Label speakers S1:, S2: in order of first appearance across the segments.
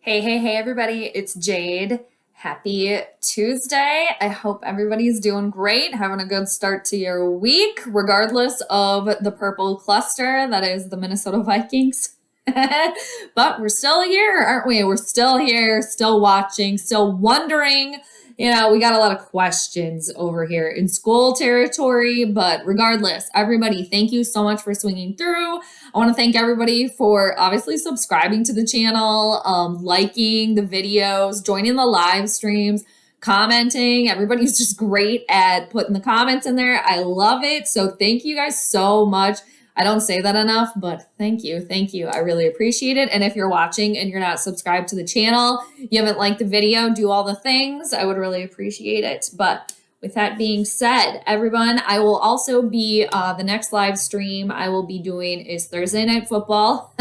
S1: Hey, everybody. It's Jade. Happy Tuesday. I hope everybody's doing great, having a good start to your week, regardless of the purple cluster that is the Minnesota Vikings. But we're still here, aren't we? We're still here, still watching, still wondering. We got a lot of questions over here in school territory, but regardless, everybody, thank you so much for swinging through. I want to thank everybody for obviously subscribing to the channel, liking the videos, joining the live streams, commenting. Everybody's just great at putting the comments in there. I love it. So thank you guys so much. I don't say that enough, but thank you. Thank you. I really appreciate it. And if you're watching and you're not subscribed to the channel, you haven't liked the video, do all the things. I would really appreciate it. But with that being said, everyone, I will also be, the next live stream I will be doing is Thursday Night Football.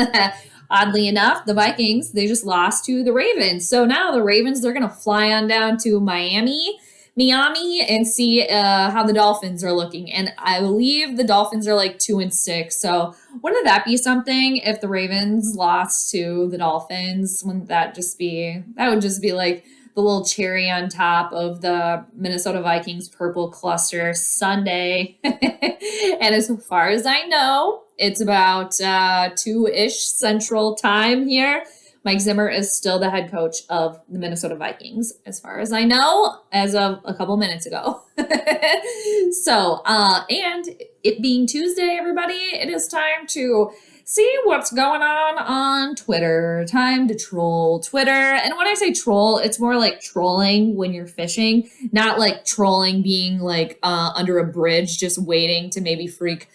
S1: Oddly enough, the Vikings, they just lost to the Ravens. So now the Ravens, they're going to fly on down to Miami, and see how the Dolphins are looking. And I believe the Dolphins are like 2-6. So wouldn't that be something if the Ravens lost to the Dolphins? Wouldn't that would just be like the little cherry on top of the Minnesota Vikings purple cluster Sunday. And as far as I know, it's about 2-ish Central Time here. Mike Zimmer is still the head coach of the Minnesota Vikings, as far as I know, as of a couple minutes ago. So, and it being Tuesday, everybody, it is time to see what's going on Twitter. Time to troll Twitter. And when I say troll, it's more like trolling when you're fishing, not like trolling being like under a bridge, just waiting to maybe freak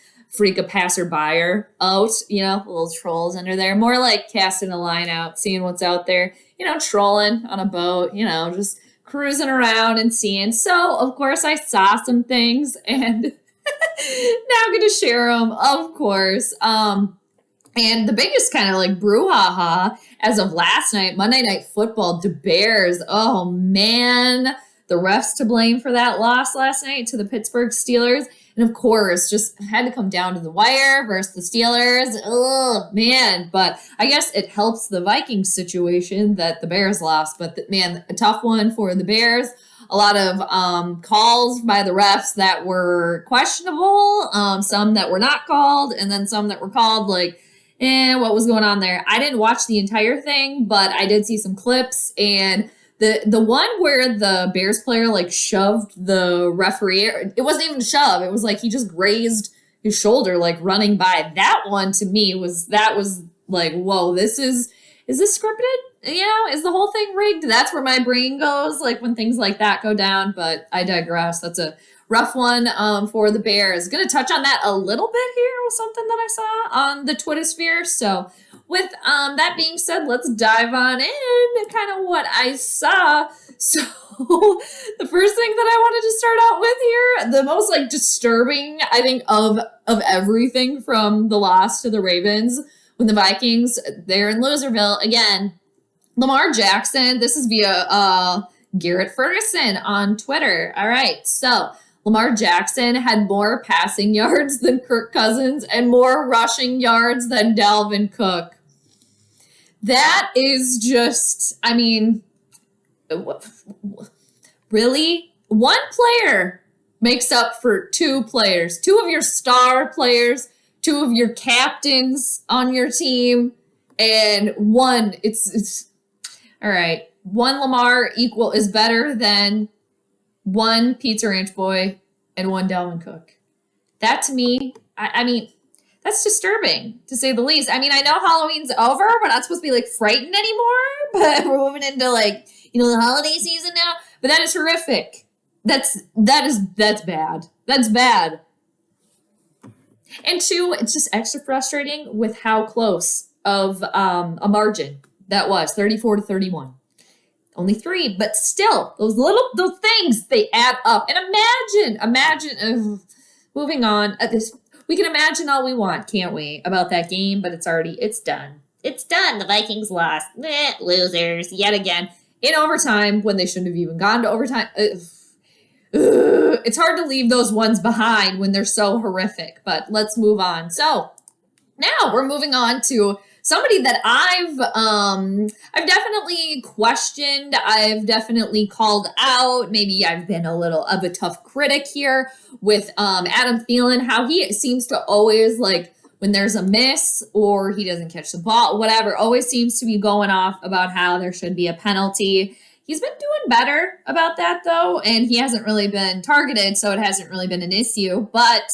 S1: a passerby out, little trolls under there. More like casting a line out, seeing what's out there, trolling on a boat, just cruising around and seeing. So, of course, I saw some things and now I'm going to share them, of course. And the biggest kind of like brouhaha as of last night, Monday Night Football, the Bears. Oh, man. The refs to blame for that loss last night to the Pittsburgh Steelers. And of course, just had to come down to the wire versus the Steelers. Oh, man. But I guess it helps the Vikings situation that the Bears lost. But, man, a tough one for the Bears. A lot of calls by the refs that were questionable, some that were not called, and then some that were called like, what was going on there? I didn't watch the entire thing, but I did see some clips, and the one where the Bears player like shoved the referee, it wasn't even a shove. It was like he just grazed his shoulder like running by. That one to me was like, whoa, is this scripted? Is the whole thing rigged? That's where my brain goes like when things like that go down, but I digress. That's a rough one for the Bears. Going to touch on that a little bit here with something that I saw on the Twitter sphere. So with that being said, let's dive on in kind of what I saw. So the first thing that I wanted to start out with here, the most like disturbing, I think, of everything from the loss to the Ravens when the Vikings, they're in Loserville again. Lamar Jackson, this is via Garrett Ferguson on Twitter. All right, so Lamar Jackson had more passing yards than Kirk Cousins and more rushing yards than Dalvin Cook. That is just, really? One player makes up for two players, two of your star players, two of your captains on your team, and one, it's all right. One Lamar is better than one Pizza Ranch Boy and one Dalvin Cook. That to me, that's disturbing to say the least. I know Halloween's over. We're not supposed to be like frightened anymore, but we're moving into like, the holiday season now. But that is horrific. That's bad. That's bad. And two, it's just extra frustrating with how close of a margin that was, 34-31. Only 3, but still, those things, they add up. And imagine, moving on. We can imagine all we want, can't we, about that game, but it's done. It's done. The Vikings lost. Losers, yet again. In overtime, when they shouldn't have even gone to overtime. It's hard to leave those ones behind when they're so horrific, but let's move on. So, now we're moving on to somebody that I've definitely questioned. I've definitely called out. Maybe I've been a little of a tough critic here with Adam Thielen, how he seems to always, like, when there's a miss or he doesn't catch the ball, whatever, always seems to be going off about how there should be a penalty. He's been doing better about that, though, and he hasn't really been targeted, so it hasn't really been an issue. But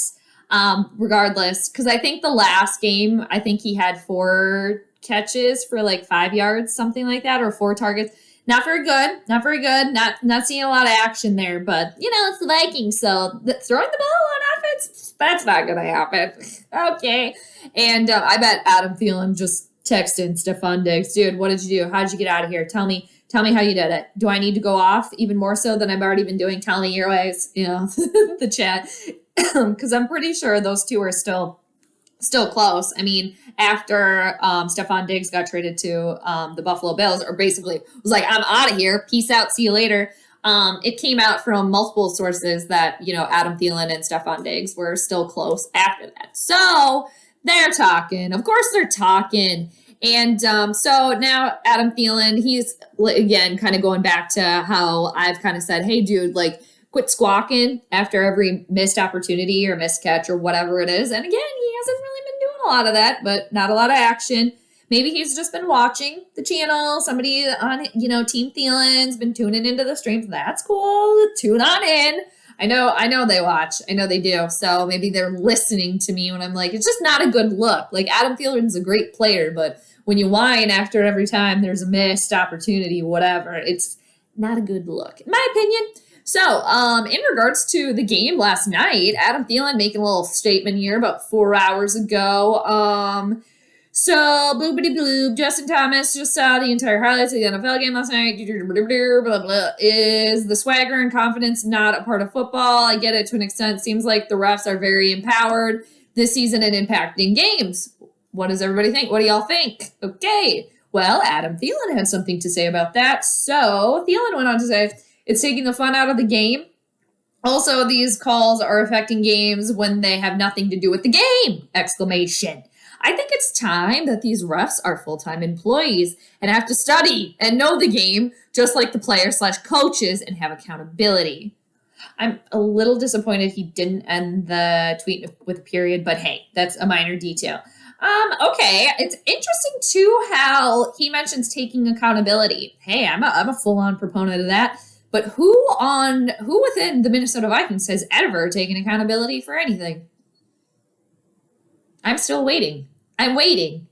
S1: regardless, because I think the last game, I think he had 4 catches for like 5 yards, something like that, or 4 targets. Not very good. Not very good. Not seeing a lot of action there, but, it's the Vikings, so throwing the ball on offense, that's not going to happen. Okay. And I bet Adam Thielen just texted Stephon Diggs, dude, what did you do? How did you get out of here? Tell me how you did it. Do I need to go off even more so than I've already been doing? Tell me your ways, the chat. Because I'm pretty sure those two are still close. I mean, after Stephon Diggs got traded to the Buffalo Bills, or basically was like, I'm out of here. Peace out. See you later. It came out from multiple sources that, Adam Thielen and Stephon Diggs were still close after that. So they're talking. Of course they're talking. And so now Adam Thielen, he's, again, kind of going back to how I've kind of said, hey, dude, like, quit squawking after every missed opportunity or missed catch or whatever it is. And again, he hasn't really been doing a lot of that, but not a lot of action. Maybe he's just been watching the channel. Somebody on, Team Thielen's been tuning into the streams. That's cool. Tune on in. I know they watch. I know they do. So maybe they're listening to me when I'm like, it's just not a good look. Like, Adam Thielen's a great player, but when you whine after every time there's a missed opportunity, whatever, it's not a good look, in my opinion. So, in regards to the game last night, Adam Thielen making a little statement here about 4 hours ago. So, bloopity bloop, Justin Thomas just saw the entire highlights of the NFL game last night. Blah, blah. Is the swagger and confidence not a part of football? I get it to an extent. Seems like the refs are very empowered this season and impacting games. What does everybody think? What do y'all think? Okay. Well, Adam Thielen had something to say about that. So, Thielen went on to say, it's taking the fun out of the game. Also, these calls are affecting games when they have nothing to do with the game! Exclamation. I think it's time that these refs are full-time employees and have to study and know the game just like the players/coaches and have accountability. I'm a little disappointed he didn't end the tweet with a period, but hey, that's a minor detail. Okay, it's interesting too how he mentions taking accountability. Hey, I'm a full-on proponent of that. But who within the Minnesota Vikings has ever taken accountability for anything? I'm still waiting. I'm waiting.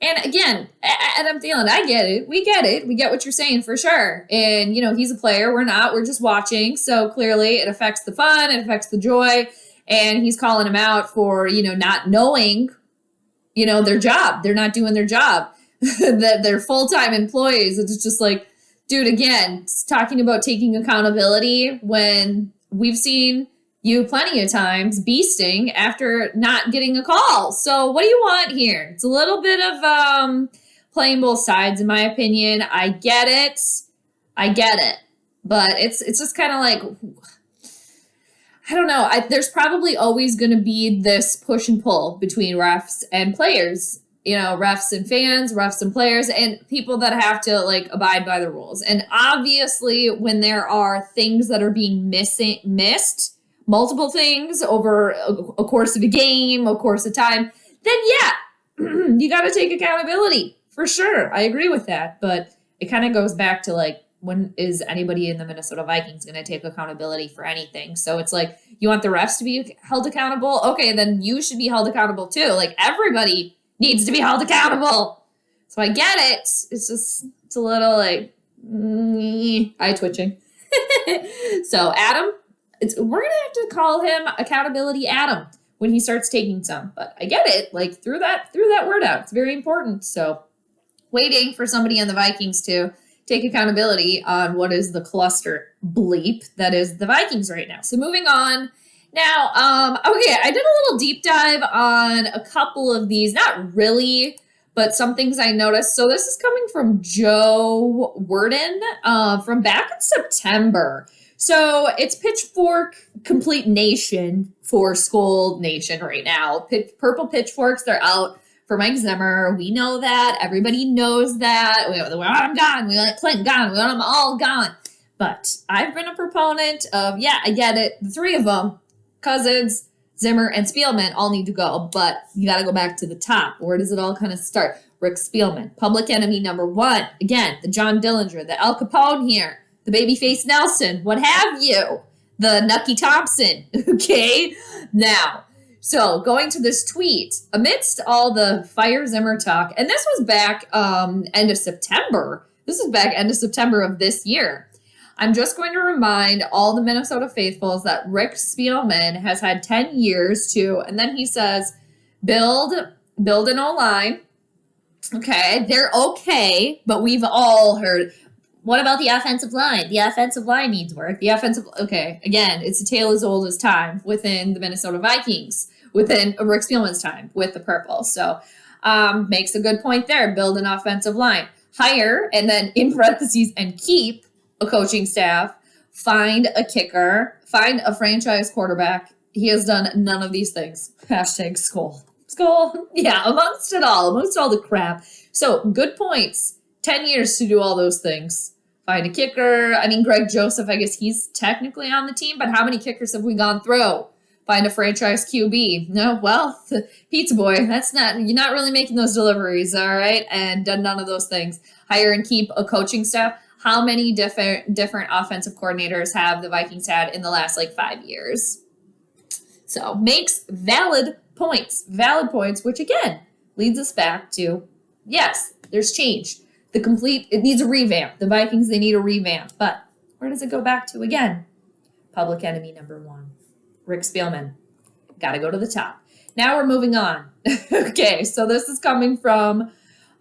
S1: And again, Adam Thielen, I get it. We get it. We get what you're saying for sure. And, he's a player. We're not. We're just watching. So clearly it affects the fun. It affects the joy. And he's calling him out for, not knowing, their job. They're not doing their job. That they're full-time employees. It's just like, dude, again, talking about taking accountability when we've seen you plenty of times beasting after not getting a call. So what do you want here? It's a little bit of playing both sides, in my opinion. I get it. But it's just kind of like, I don't know. There's probably always going to be this push and pull between refs and players. Refs and fans, refs and players, and people that have to abide by the rules. And obviously when there are things that are being missed, multiple things over a course of a game, a course of time, then yeah, you got to take accountability for sure. I agree with that. But it kind of goes back to when is anybody in the Minnesota Vikings going to take accountability for anything? So it's like, you want the refs to be held accountable? Okay, then you should be held accountable too. Everybody needs to be held accountable. So I get it. It's a little eye twitching. So Adam, we're going to have to call him Accountability Adam when he starts taking some. But I get it. Threw that word out. It's very important. So waiting for somebody on the Vikings to take accountability on what is the cluster bleep that is the Vikings right now. So moving on. Now, okay, I did a little deep dive on a couple of these, not really, but some things I noticed. So this is coming from Joe Werdan from back in September. So it's Pitchfork Complete Nation for Skull Nation right now. Purple pitchforks, they're out for Mike Zimmer. We know that. Everybody knows that. We want him gone. We want Clinton gone. We want them all gone. But I've been a proponent of, yeah, I get it. The three of them, Cousins, Zimmer, and Spielman all need to go. But you got to go back to the top. Where does it all kind of start? Rick Spielman, public enemy number one. Again, the John Dillinger, the Al Capone here, the babyface Nelson, what have you, the Nucky Thompson. Okay, now, so going to this tweet, amidst all the fire Zimmer talk, and this was back end of September. This is back end of September of this year. I'm just going to remind all the Minnesota faithfuls that Rick Spielman has had 10 years to, and then he says, build an O-line. Okay, they're okay, but we've all heard, what about the offensive line? The offensive line needs work. Okay, again, it's a tale as old as time within the Minnesota Vikings, within Rick Spielman's time with the Purple. So makes a good point there. Build an offensive line. Hire, and then in parentheses, and keep a coaching staff. Find a kicker. Find a franchise quarterback. He has done none of these things. Hashtag skull. Yeah, amongst all the crap. So, good points. 10 years to do all those things. Find a kicker. I mean, Greg Joseph, I guess he's technically on the team, but how many kickers have we gone through? Find a franchise QB. No, well, the pizza boy, you're not really making those deliveries, all right? And done none of those things. Hire and keep a coaching staff. How many different offensive coordinators have the Vikings had in the last, 5 years? So, makes valid points, which again leads us back to, yes, there's change. It needs a revamp. The Vikings, they need a revamp. But where does it go back to again? Public enemy number one, Rick Spielman. Got to go to the top. Now we're moving on. Okay, so this is coming from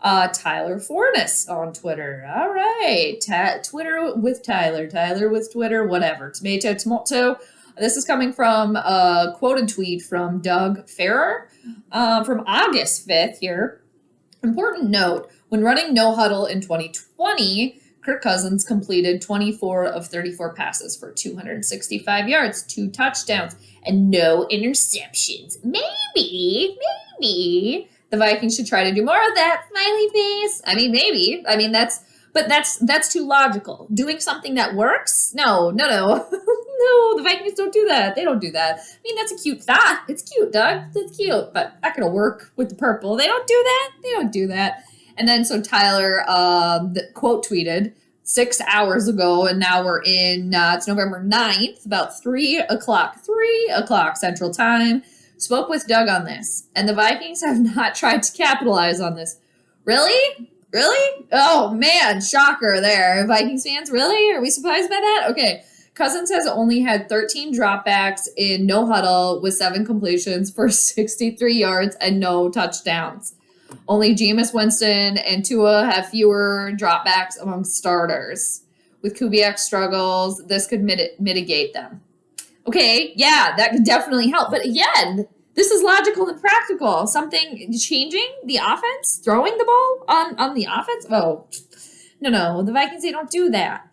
S1: Tyler Ferness on Twitter. All right, Twitter with Tyler with Twitter, whatever. Tomato. This is coming from a quoted tweet from Doug Farrer from August 5th here. Important note, when running no huddle in 2020, Kirk Cousins completed 24 of 34 passes for 265 yards, 2 touchdowns, and no interceptions. Maybe the Vikings should try to do more of that, smiley face. I mean, maybe. I mean, that's too logical. Doing something that works? No. No, the Vikings don't do that. They don't do that. I mean, that's a cute thought. It's cute, Doug. That's cute, but not going to work with the Purple. They don't do that. And then so Tyler the quote tweeted 6 hours ago, and now we're in, it's November 9th, about 3 o'clock Central Time. Spoke with Doug on this, and the Vikings have not tried to capitalize on this. Really? Oh, man, shocker there. Vikings fans, really? Are we surprised by that? Okay. Cousins has only had 13 dropbacks in no huddle with 7 completions for 63 yards and no touchdowns. Only Jameis Winston and Tua have fewer dropbacks among starters. With Kubiak's struggles, this could mitigate them. Okay, yeah, that could definitely help. But again, this is logical and practical. Something changing the offense, throwing the ball on the offense? Oh, no, the Vikings, they don't do that.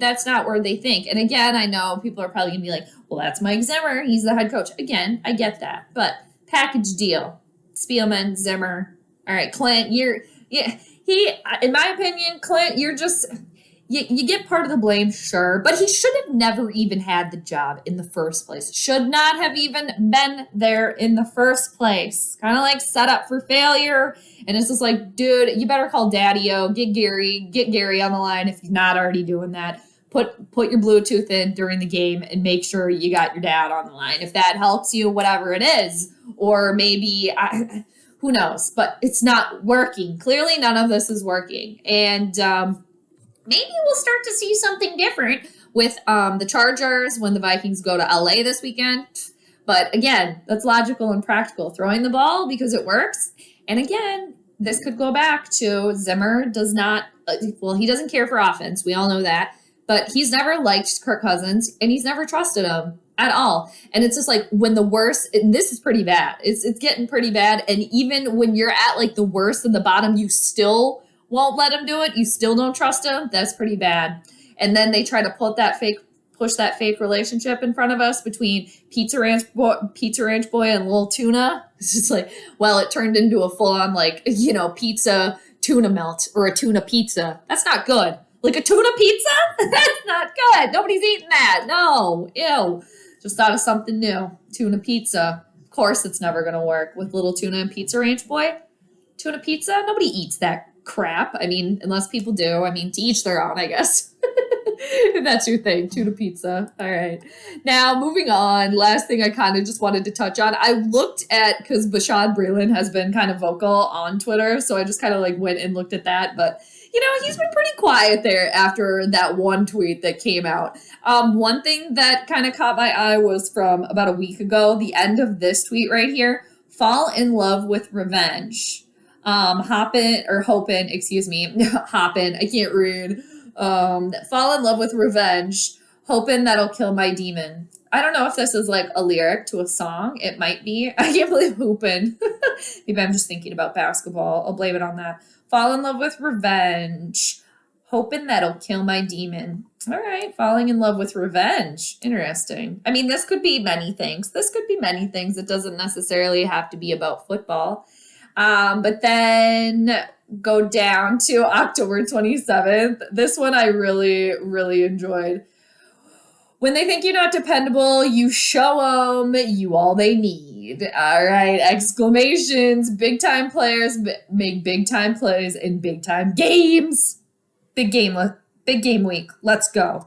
S1: That's not where they think. And again, I know people are probably going to be like, well, that's Mike Zimmer. He's the head coach. Again, I get that. But package deal. Spielman, Zimmer. All right, Clint, in my opinion, Clint, you're just, you get part of the blame, sure. But he should have never even had the job in the first place. Should not have even been there in the first place. Kind of like set up for failure. And it's just like, dude, you better call Daddy-O, get Gary on the line if he's not already doing that. Put your Bluetooth in during the game and make sure you got your dad on the line. If that helps you, whatever it is. Or maybe, who knows? But it's not working. Clearly, none of this is working. And maybe we'll start to see something different with the Chargers when the Vikings go to LA this weekend. But again, that's logical and practical. Throwing the ball because it works. And again, this could go back to Zimmer does not, he doesn't care for offense. We all know that. But he's never liked Kirk Cousins, and he's never trusted him at all. And it's just like when the worst, and this is pretty bad. It's getting pretty bad. And even when you're at the worst of the bottom, you still won't let him do it. You still don't trust him. That's pretty bad. And then they try to put that fake push that fake relationship in front of us between Pizza Ranch Boy and Lil Tuna. It's just like, well, it turned into a full-on like, you know, pizza tuna melt or a tuna pizza. That's not good. Like a tuna pizza? That's not good. Nobody's eating that. No. Ew. Just thought of something new. Tuna pizza. Of course it's never going to work with Little Tuna and Pizza Ranch Boy. Tuna pizza? Nobody eats that crap. I mean, unless people do. I mean, to each their own, I guess. If that's your thing. Tuna pizza. All right. Now, moving on. Last thing I kind of just wanted to touch on. I looked at, because Bashaud Breeland has been kind of vocal on Twitter, so I just kind of like went and looked at that. But you know, he's been pretty quiet there after that one tweet that came out. One thing that kind of caught my eye was from about a week ago, the end of this tweet right here. Fall in love with revenge. Hoppin', I can't read. Fall in love with revenge, hoping that'll kill my demon. I don't know if this is like a lyric to a song. It might be. I can't believe hooping. Maybe I'm just thinking about basketball. I'll blame it on that. Fall in love with revenge, hoping that'll kill my demon. All right, falling in love with revenge. Interesting. I mean, this could be many things. It doesn't necessarily have to be about football. But then go down to October 27th. This one I really, really enjoyed. When they think you're not dependable, you show them you all they need. All right, exclamations. Big time players make big time plays in big time games. Big game week. Let's go.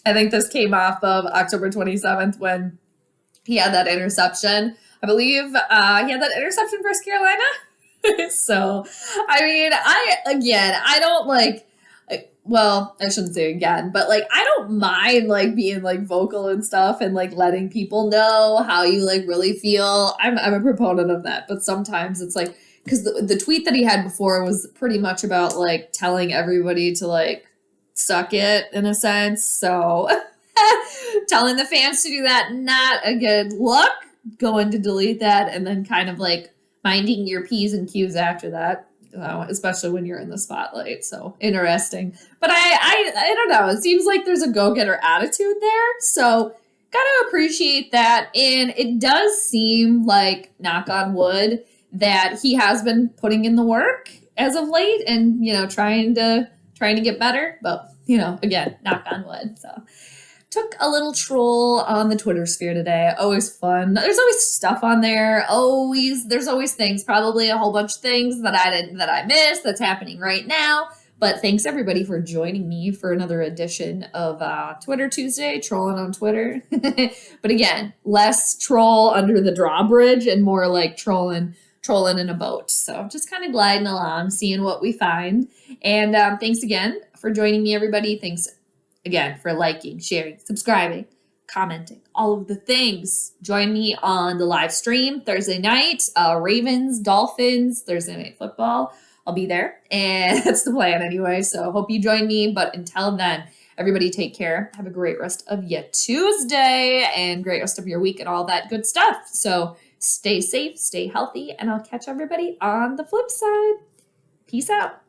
S1: I think this came off of October 27th when he had that interception. I believe he had that interception versus Carolina. So, I mean, I don't like, well, I shouldn't say again, but like, I don't mind like being like vocal and stuff and like letting people know how you like really feel. I'm a proponent of that, but sometimes it's like, because the tweet that he had before was pretty much about like telling everybody to like suck it in a sense. So telling the fans to do that, not a good look. Going to delete that and then kind of like minding your P's and Q's after that. Especially when you're in the spotlight. So interesting. But I don't know. It seems like there's a go-getter attitude there. So gotta appreciate that. And it does seem like, knock on wood, that he has been putting in the work as of late and, you know, trying to get better. But, you know, again, knock on wood. So took a little troll on the Twitter sphere today. Always fun. There's always stuff on there. There's always things. Probably a whole bunch of things that I missed that's happening right now. But thanks everybody for joining me for another edition of Twitter Tuesday, trolling on Twitter. But again, less troll under the drawbridge and more like trolling in a boat. So just kind of gliding along, seeing what we find. And thanks again for joining me, everybody. Thanks again for liking, sharing, subscribing, commenting, all of the things. Join me on the live stream Thursday night, Ravens, Dolphins, Thursday Night Football. I'll be there, and that's the plan anyway. So hope you join me. But until then, everybody take care. Have a great rest of your Tuesday and great rest of your week and all that good stuff. So stay safe, stay healthy, and I'll catch everybody on the flip side. Peace out.